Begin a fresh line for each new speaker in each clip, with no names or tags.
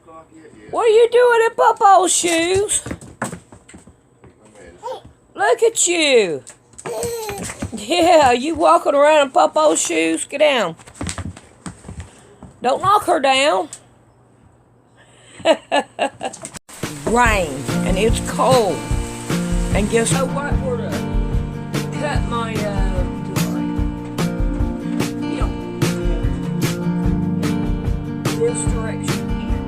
What are you doing in Popo's shoes? Look at you. Yeah, you walking around in Popo's shoes? Get down. Don't knock her down. Rain, and it's cold. And guess what? We're to cut my, this direction here.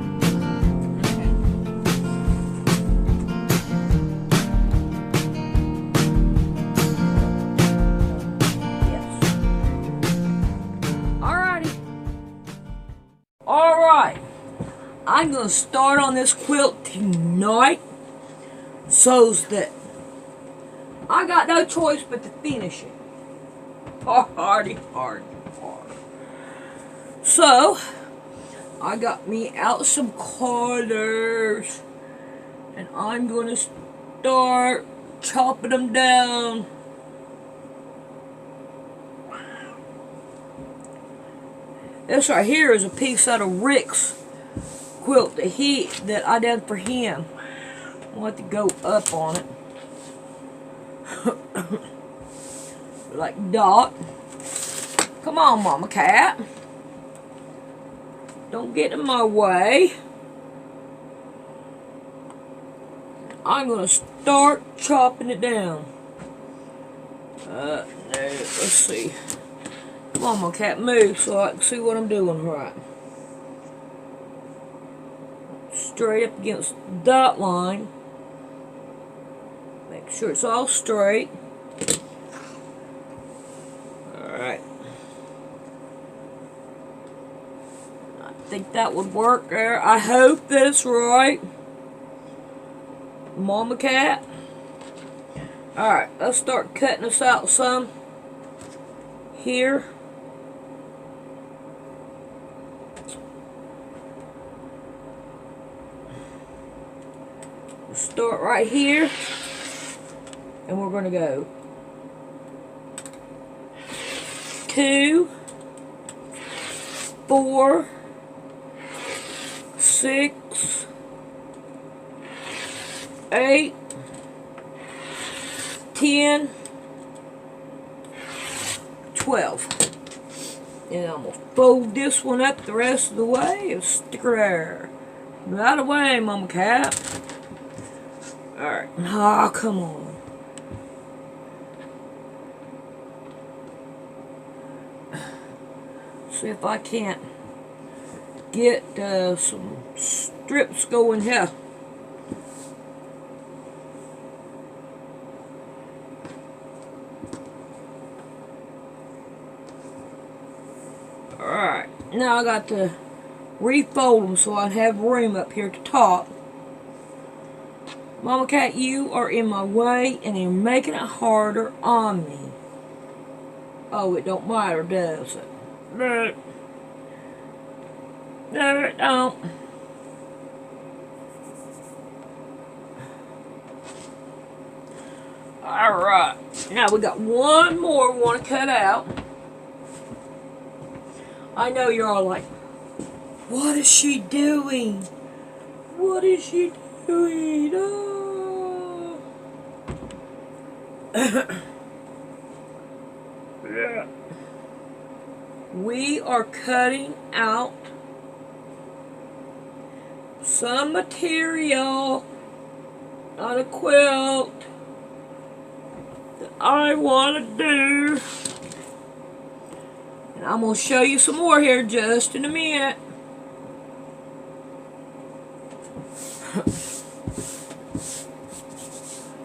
Yes. Alrighty. Alright. I'm going to start on this quilt tonight so that I got no choice but to finish it. Hard. So, I got me out some colors, and I'm going to start chopping them down. This right here is a piece out of Rick's quilt that I done for him. I'll have to go up on it. Like Dot. Come on, Mama Cat. Don't get in my way. I'm going to start chopping it down. Let's see. Come on, Mama Cat, move so I can see what I'm doing right. Straight up against the dot line. Make sure it's all straight. Alright. I think that would work there. I hope that's right. Mama Cat. Alright, let's start cutting this out some. Here. Start right here. And we're going to go 2, 4, 6, 8, 10, 12. And I'm going to fold this one up the rest of the way and stick her there. Right away, Mama Cat. Alright. Oh, come on. See if I can't get some strips going here. Alright, now I got to refold them so I have room up here at the top. Mama Cat, you are in my way and you're making it harder on me. Oh, it don't matter, does it? No, it don't. Alright, now we got one more we want to cut out. I know you're all like, what is she doing? What is she doing? Oh. Yeah. We are cutting out some material on a quilt that I want to do. And I'm going to show you some more here just in a minute.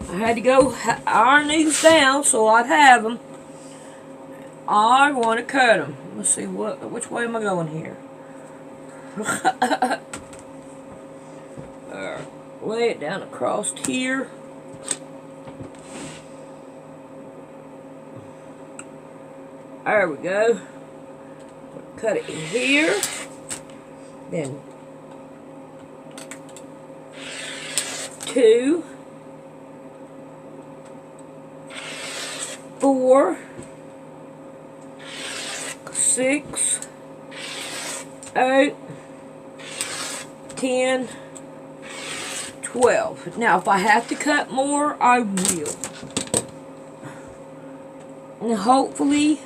I had to go iron these down so I'd have them. I want to cut them. Let's see, which way am I going here? Lay it down across here. There we go. Cut it in here. Then 2, 4, 6, 8, 10, 12. Now, if I have to cut more, I will. And hopefully,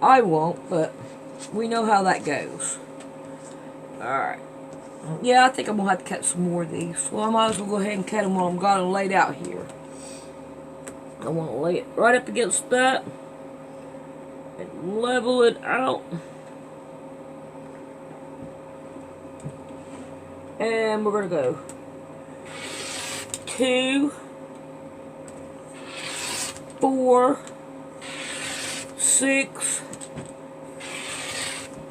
I won't, but we know how that goes. Alright. Yeah, I think I'm going to have to cut some more of these. Well, I might as well go ahead and cut them while I'm got them laid out here. I want to lay it right up against that and level it out. And we're going to go 2, 4, 6,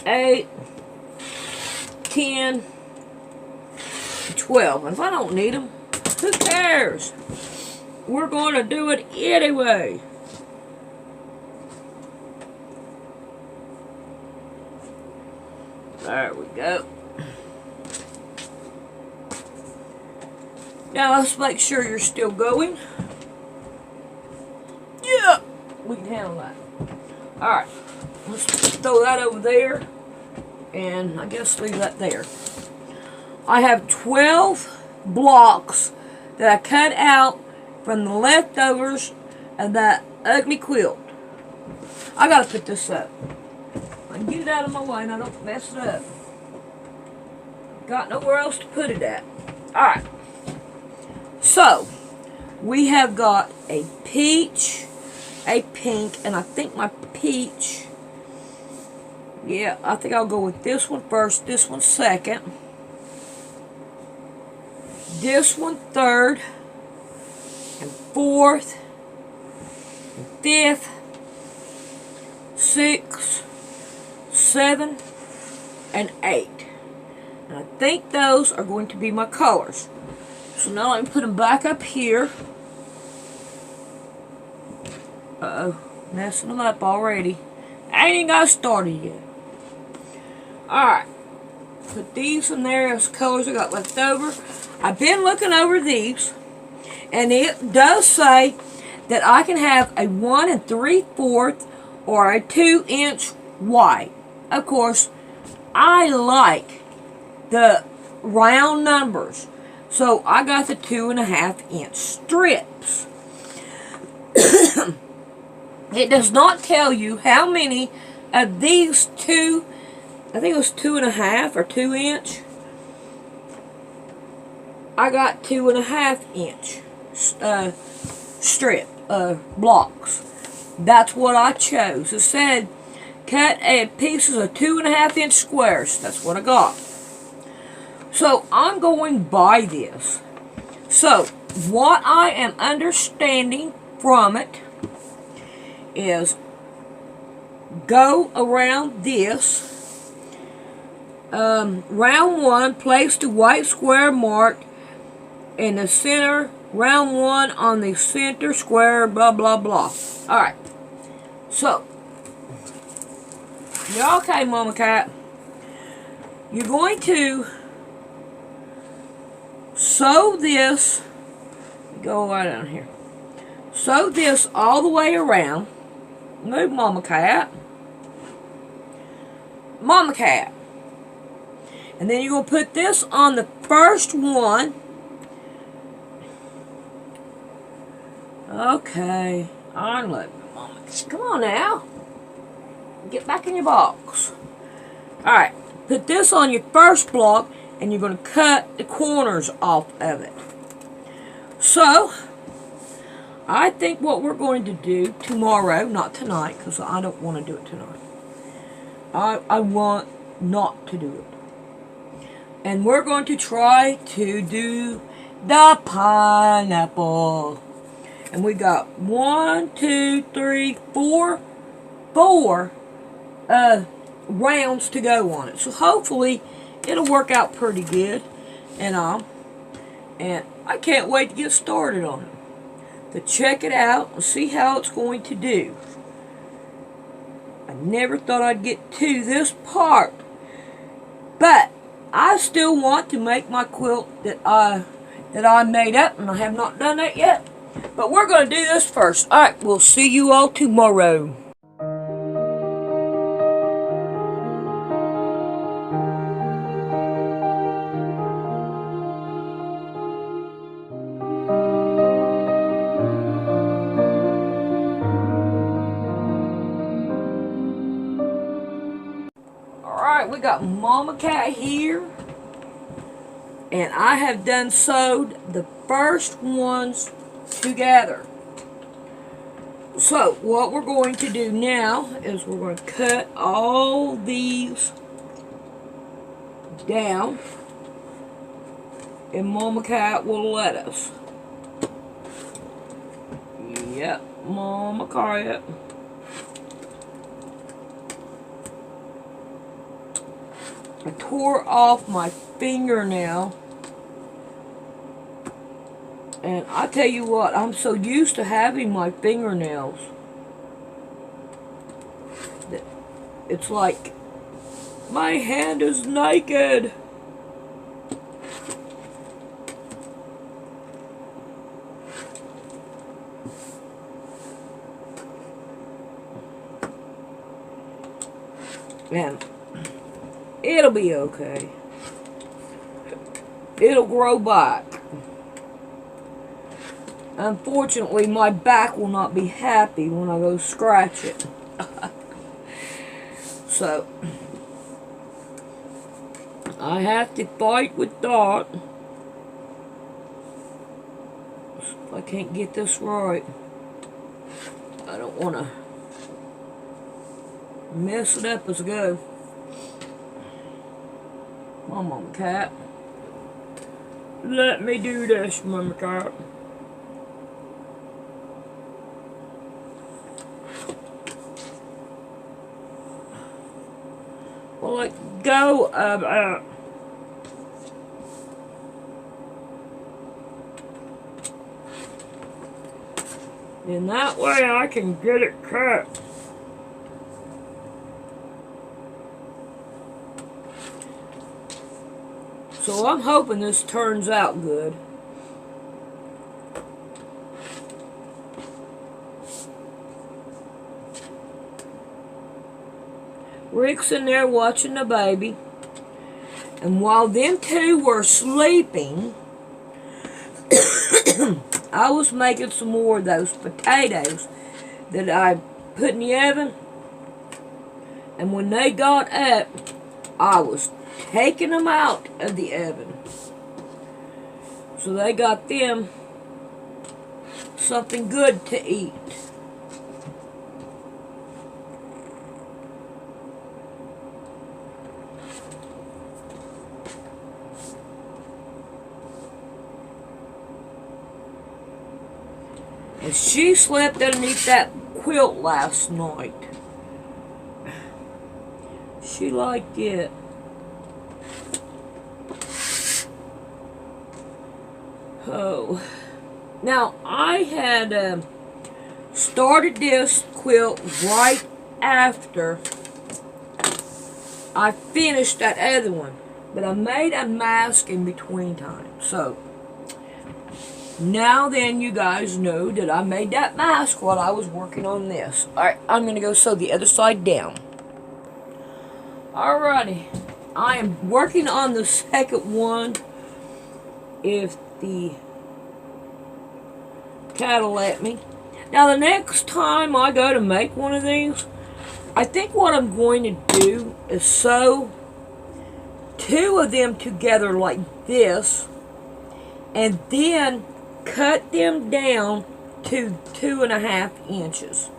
8, 10, 12. And if I don't need them, who cares? We're going to do it anyway. There we go. Now let's make sure you're still going. Yeah, we can handle that. Alright, let's throw that over there. And I guess leave that there. I have 12 blocks that I cut out from the leftovers of that ugly quilt. I gotta put this up. I can get it out of my way and I don't mess it up. Got nowhere else to put it at. Alright. So, we have got a peach, a pink, and I think my peach, yeah, I think I'll go with this one first, this one second, this one third, and fourth, and fifth, 6, 7, and 8. And I think those are going to be my colors. So now let me put them back up here. Uh-oh, messing them up already. I ain't even got started yet. Alright, put these in there as colors I got left over. I've been looking over these, and it does say that I can have a 1 3/4 or a 2-inch wide. Of course, I like the round numbers. So I got the 2.5-inch strips. It does not tell you how many of these two, I think it was 2.5 or 2-inch. I got 2.5-inch strip blocks. That's what I chose. It said cut pieces of 2.5-inch squares. That's what I got. So, I'm going by this. So, what I am understanding from it is go around this. Round 1, place the white square marked in the center. Round 1 on the center square, blah, blah, blah. Alright. So, you're okay, Mama Cat. You're going to sew this, go right down here, sew this all the way around, move Mama Cat, Mama Cat, and then you're going to put this on the first one. Okay, I'm looking, Mama, come on now, get back in your box. Alright, put this on your first block, and you're going to cut the corners off of it. So, I think what we're going to do tomorrow, not tonight, because I don't want to do it tonight. I want not to do it. And we're going to try to do the pineapple. And we got 1, 2, 3, 4 rounds to go on it. So hopefully it'll work out pretty good, and I can't wait to get started on it, to check it out and see how it's going to do. I never thought I'd get to this part, but I still want to make my quilt that I made up, and I have not done that yet. But we're going to do this first. Alright, we'll see you all tomorrow. Mama Cat here, and I have done sewed the first ones together. So what we're going to do now is we're going to cut all these down, and Mama Cat will let us. Yep, Mama Cat. I tore off my fingernail, and I tell you what, I'm so used to having my fingernails that it's like my hand is naked. And it'll be okay. It'll grow back. Unfortunately, my back will not be happy when I go scratch it. So, I have to fight with that. If I can't get this right, I don't want to mess it up as I go. Come on, Mama Cat. Let me do this, Mama Cat. Well, let go of it. And that way I can get it cut. So I'm hoping this turns out good. Rick's in there watching the baby. And while them two were sleeping, I was making some more of those potatoes that I put in the oven. And when they got up, I was taking them out of the oven. So they got them something good to eat. And she slept underneath that quilt last night. She liked it. Oh. Now, I had started this quilt right after I finished that other one. But I made a mask in between time. So, now then you guys know that I made that mask while I was working on this. Alright, I'm going to go sew the other side down. Alrighty. I am working on the second one. If the cat will let me. Now the next time I go to make one of these, I think what I'm going to do is sew two of them together like this, and then cut them down to 2.5 inches.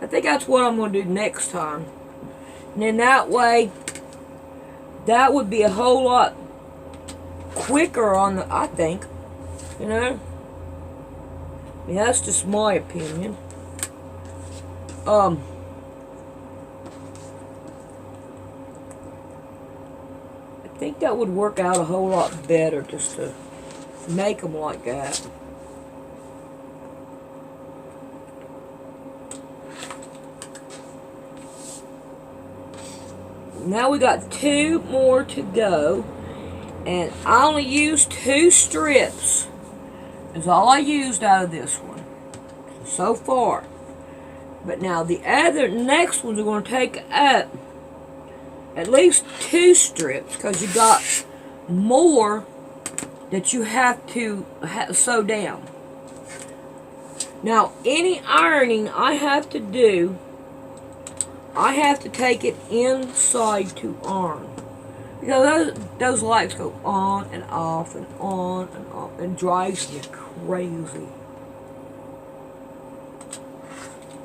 I think that's what I'm going to do next time. And then that way, that would be a whole lot quicker on the, I think, you know. Yeah, that's just my opinion. I think that would work out a whole lot better just to make them like that. Now we got 2 more to go, and I only used 2 strips. Is all I used out of this one so far. But now the next ones are going to take up at least 2 strips, because you got more that you have to sew down. Now, any ironing I have to do, I have to take it inside to iron. those lights go on and off and on and off, and drives me crazy.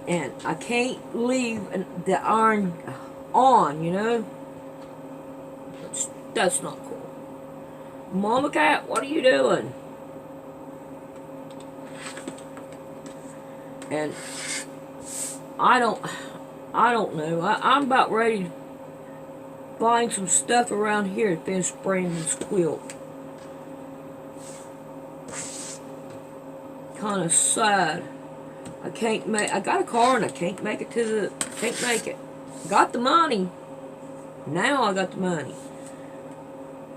And I can't leave the iron on, you know. That's not cool. Mama Cat, what are you doing? And I don't know. I'm about ready to find some stuff around here to finish Brandon's quilt. Kind of sad. I got a car and I can't make it Got the money. Now I got the money.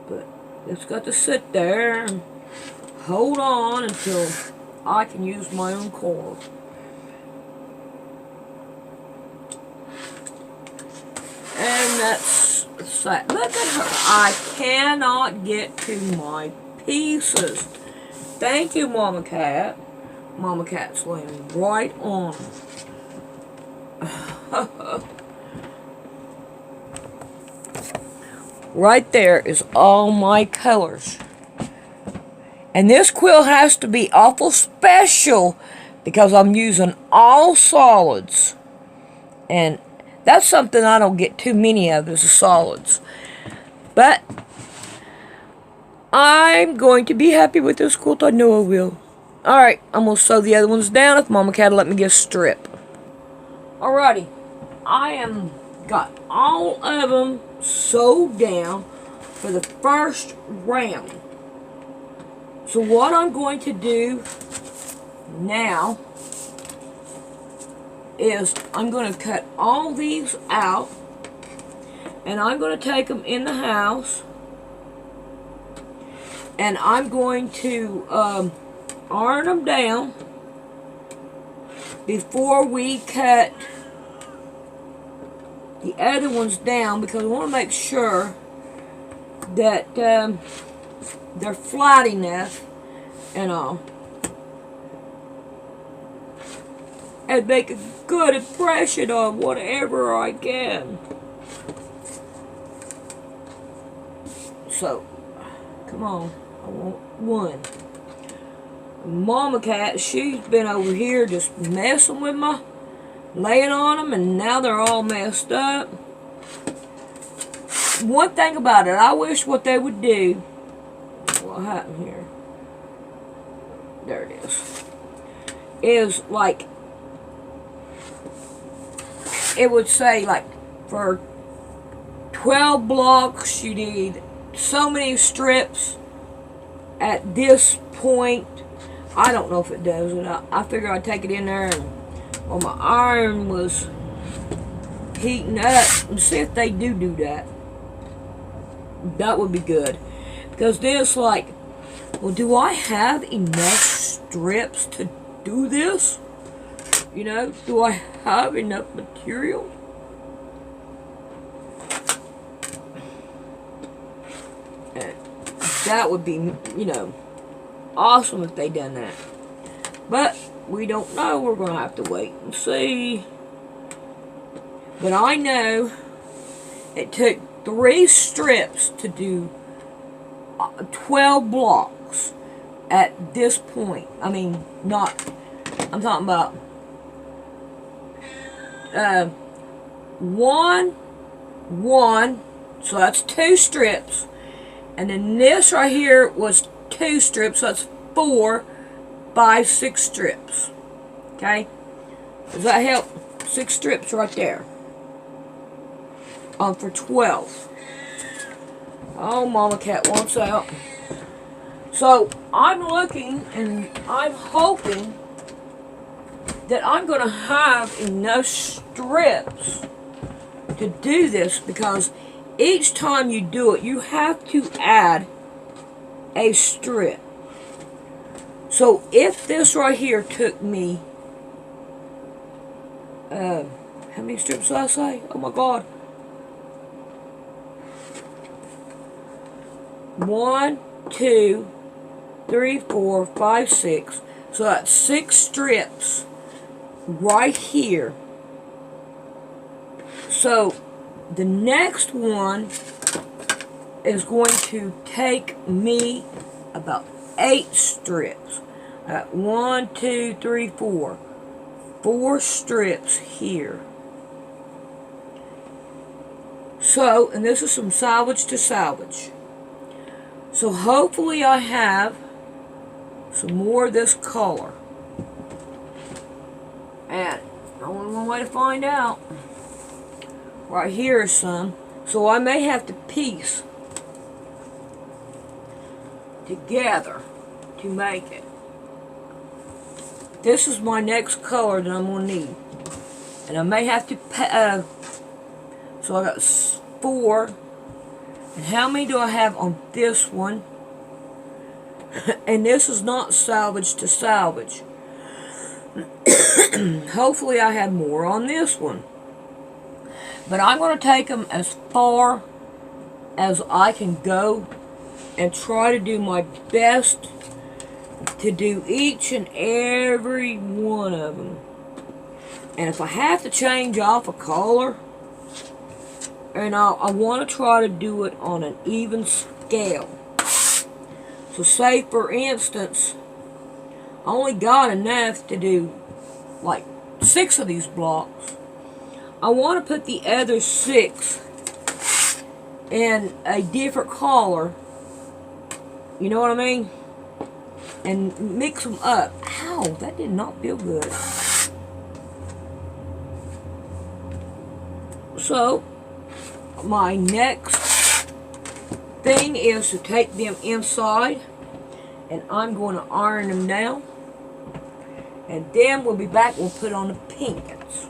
But it's got to sit there and hold on until I can use my own car. And that's sad. Look at her. I cannot get to my pieces. Thank you, Mama Cat. Mama Cat's laying right on them. Right there is all my colors. And this quilt has to be awful special because I'm using all solids. And that's something I don't get too many of, is the solids. But I'm going to be happy with this quilt. I know I will. Alright, I'm going to sew the other ones down if Mama Cat will let me get a strip. Alrighty. I am got all of them sewed down for the first round. So what I'm going to do now is I'm going to cut all these out, and I'm going to take them in the house, and I'm going to iron them down before we cut the other ones down, because I want to make sure that they're flat enough and all, and make a good impression on whatever I can. So, come on, I want one. Mama Cat, she's been over here just messing with my, laying on them, and now they're all messed up. One thing about it, I wish what they would do, what happened here, there it is like, it would say like for 12 blocks you need so many strips at this point. I don't know if it does, and I figured I'd take it in there and while my iron was heating up and see if they do that. That would be good, because then it's like, well, do I have enough strips to do this? You know, do I have enough material? And that would be, you know, awesome if they done that. But we don't know. We're going to have to wait and see. But I know it took 3 strips to do 12 blocks at this point. I mean, not, I'm talking about one, so that's 2 strips, and then this right here was 2 strips, so that's 4, 5, 6 strips. Okay, does that help? 6 strips right there. For 12. Oh, Mama Cat wants out. So I'm looking and I'm hoping that I'm going to have enough strips to do this, because each time you do it, you have to add a strip. So if this right here took me, how many strips did I say? Oh my God. 1, 2, 3, 4, 5, 6. So that's 6 strips right here. So the next one is going to take me about 8 strips. I got 1, 2, 3, 4. 4 strips here. So, and this is from salvage to salvage. So hopefully I have some more of this color. And only one way to find out. Right here is some. So I may have to piece together to make it. This is my next color that I'm going to need. And I may have to, so I got 4. And how many do I have on this one? And this is not salvage to salvage. Hopefully I have more on this one. But I'm going to take them as far as I can go and try to do my best to do each and every one of them. And if I have to change off a color, and I want to try to do it on an even scale. So say for instance, I only got enough to do like 6 of these blocks. I want to put the other 6 in a different color, you know what I mean? And mix them up. Ow, that did not feel good. So, my next thing is to take them inside, and I'm going to iron them down. And then we'll be back, we'll put on the pink ones.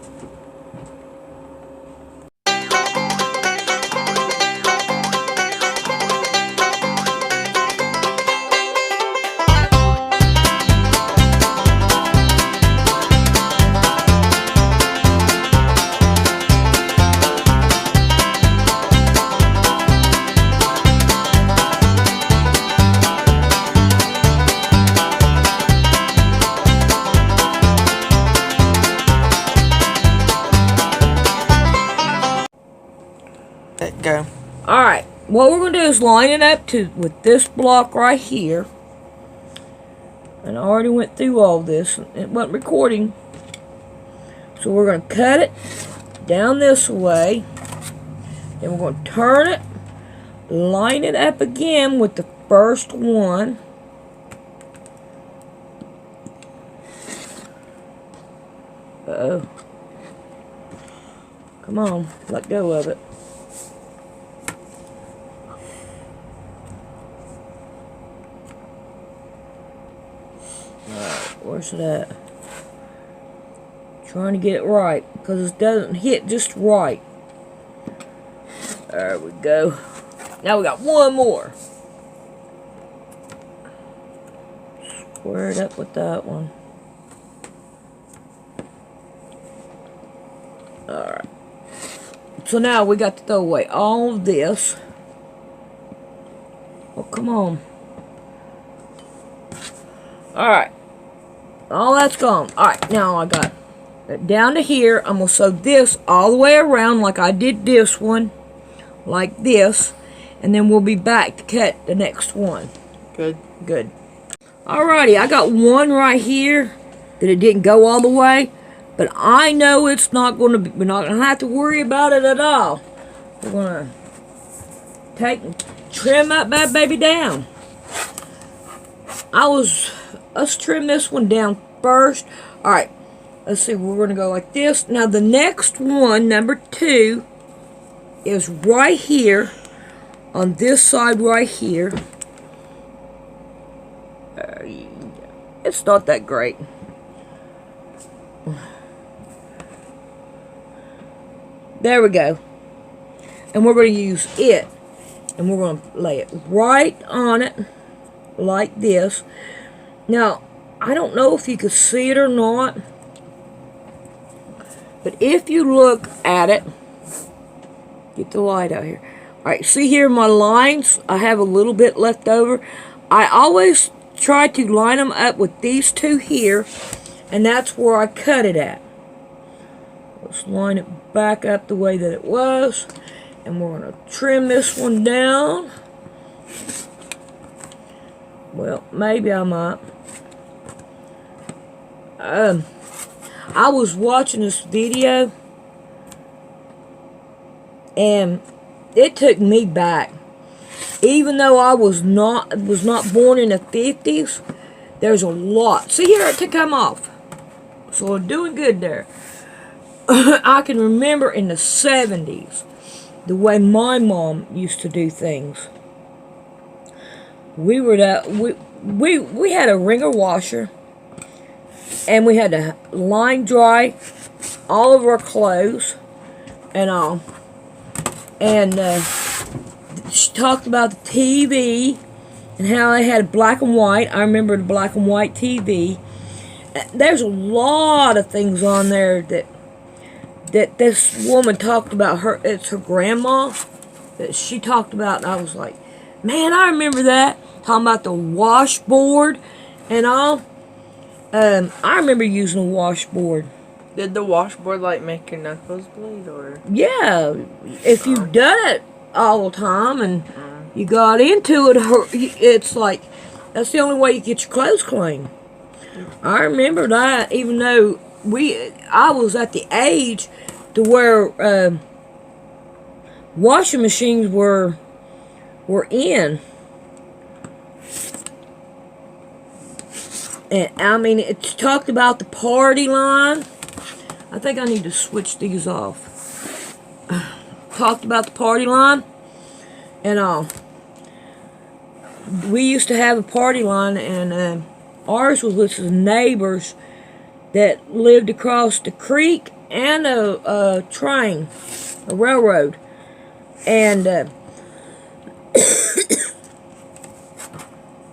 Let go.
Alright, what we're going to do is line it up with this block right here. And I already went through all this. It wasn't recording. So we're going to cut it down this way. Then we're going to turn it. Line it up again with the first one. Uh-oh. Come on, let go of it. Where's it at? Trying to get it right, because it doesn't hit just right. There we go. Now we got one more. Square it up with that one. Alright. So now we got to throw away all of this. Oh, come on. Alright. All that's gone. Alright, now I got it down to here. I'm going to sew this all the way around like I did this one. Like this. And then we'll be back to cut the next one.
Good.
Good. Alrighty, I got one right here that it didn't go all the way. But I know it's not going to be, we're not going to have to worry about it at all. We're going to take and trim that bad baby down. Let's trim this one down first. Alright, let's see, we're going to go like this. Now the next one, number 2, is right here, on this side right here. It's not that great. There we go. And we're going to use it. And we're going to lay it right on it, like this. Now, I don't know if you can see it or not, but if you look at it, get the light out here. Alright, see here my lines? I have a little bit left over. I always try to line them up with these two here, and that's where I cut it at. Let's line it back up the way that it was, and we're going to trim this one down. Well, maybe I might. I was watching this video, and it took me back. Even though I was not born in the 50s, there's a lot. See here, it to come off. So we're doing good there. I can remember in the 70s, the way my mom used to do things. We had a wringer washer, and we had to line dry all of our clothes and all. And she talked about the TV and how they had black and white. I remember the black and white TV. There's a lot of things on there that this woman talked about. It's her grandma that she talked about, and I was like, man, I remember that. Talking about the washboard and all. I remember using a washboard.
Did the washboard like make your knuckles bleed, or?
Yeah, if you've done it all the time and you got into it, it's like that's the only way you get your clothes clean. I remember that, even though I was at the age to where washing machines were in. And I mean, it's talked about the party line. I think I need to switch these off. Talked about the party line and all. We used to have a party line, and ours was with some neighbors that lived across the creek and a train, a railroad. And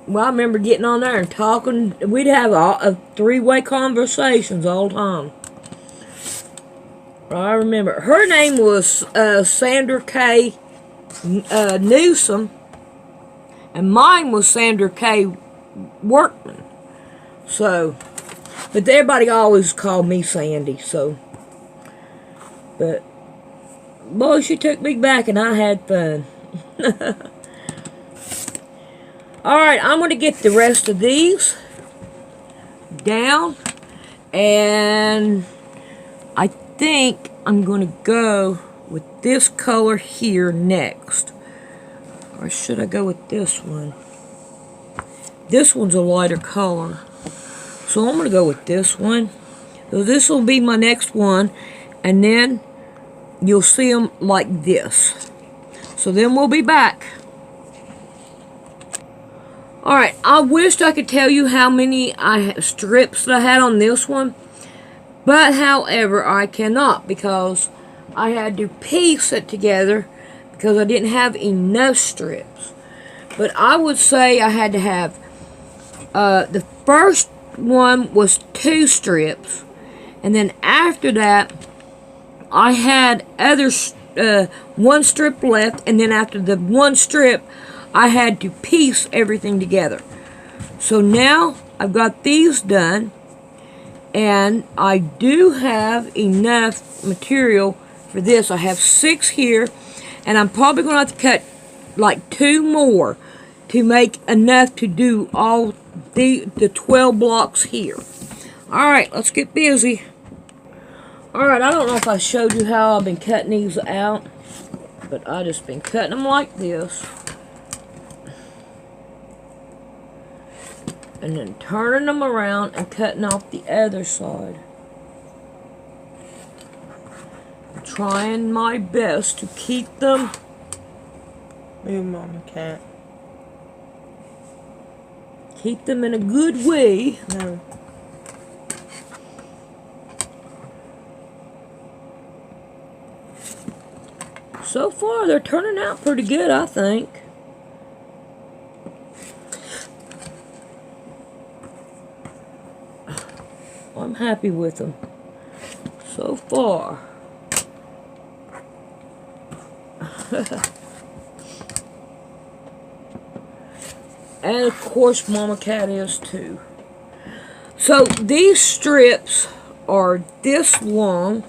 well, I remember getting on there and talking. We'd have a three-way conversations all the time. I remember. Her name was Sandra K. Newsom, and mine was Sandra K. Workman. So, but everybody always called me Sandy, so. But, boy, she took me back and I had fun. Alright, I'm going to get the rest of these down, and I think I'm going to go with this color here next. Or should I go with this one? This one's a lighter color. So I'm going to go with this one. So this will be my next one, and then you'll see them like this. So then we'll be back. Alright, I wished I could tell you how many strips that I had on this one. But, however, I cannot, because I had to piece it together because I didn't have enough strips. But I would say I had to have, the first one was 2 strips. And then after that, I had one strip left. And then after the one strip, I had to piece everything together. So now I've got these done, and I do have enough material for this. I have 6 here, and I'm probably going to have to cut like 2 more to make enough to do all the 12 blocks here. Alright, let's get busy. Alright, I don't know if I showed you how I've been cutting these out, but I just been cutting them like this. And then turning them around and cutting off the other side. I'm trying my best to keep them.
Move, Mama Cat.
Keep them in a good way.
No.
So far, they're turning out pretty good, I think. I'm happy with them so far. And of course Mama Cat is too. So these strips are this long,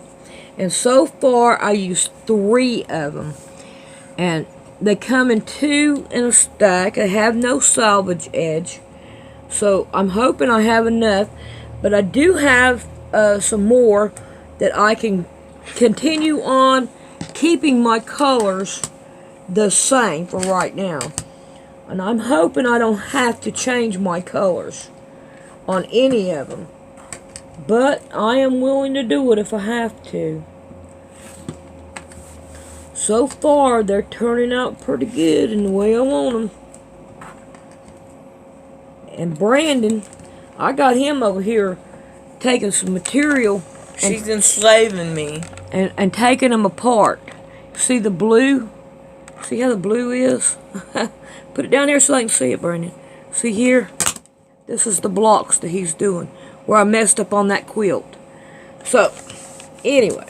and so far I used 3 of them. And They come in 2 in a stack. They have no salvage edge. So I'm hoping I have enough. But I do have some more that I can continue on keeping my colors the same for right now. And I'm hoping I don't have to change my colors on any of them. But I am willing to do it if I have to. So far, they're turning out pretty good in the way I want them. And Brandon, I got him over here taking some material.
She's enslaving me.
And taking them apart. See the blue? See how the blue is? Put it down there so I can see it, Brandon. See here? This is the blocks that he's doing. Where I messed up on that quilt. So, anyway.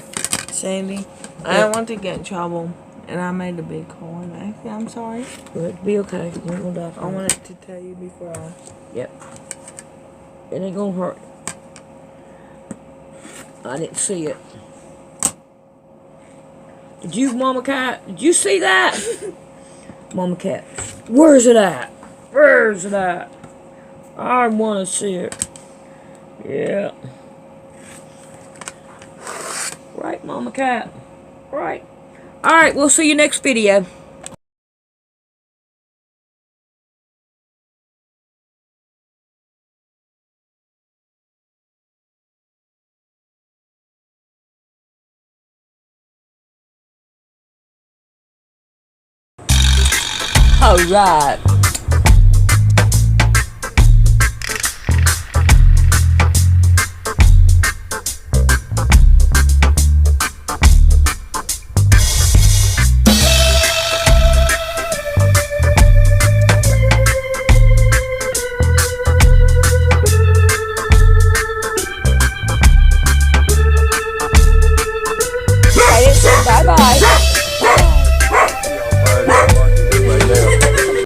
Sandy, I don't want to get in trouble. And I made a big hole in it. I'm sorry.
It'll be okay. You ain't gonna die.
I wanted to tell you before I...
Yep. It ain't gonna hurt. I didn't see it. Did you, Mama Cat? Did you see that? Mama Cat. Where's it at? Where's it at? I want to see it. Yeah. Right, Mama Cat. Right. Alright, we'll see you next video. Alright.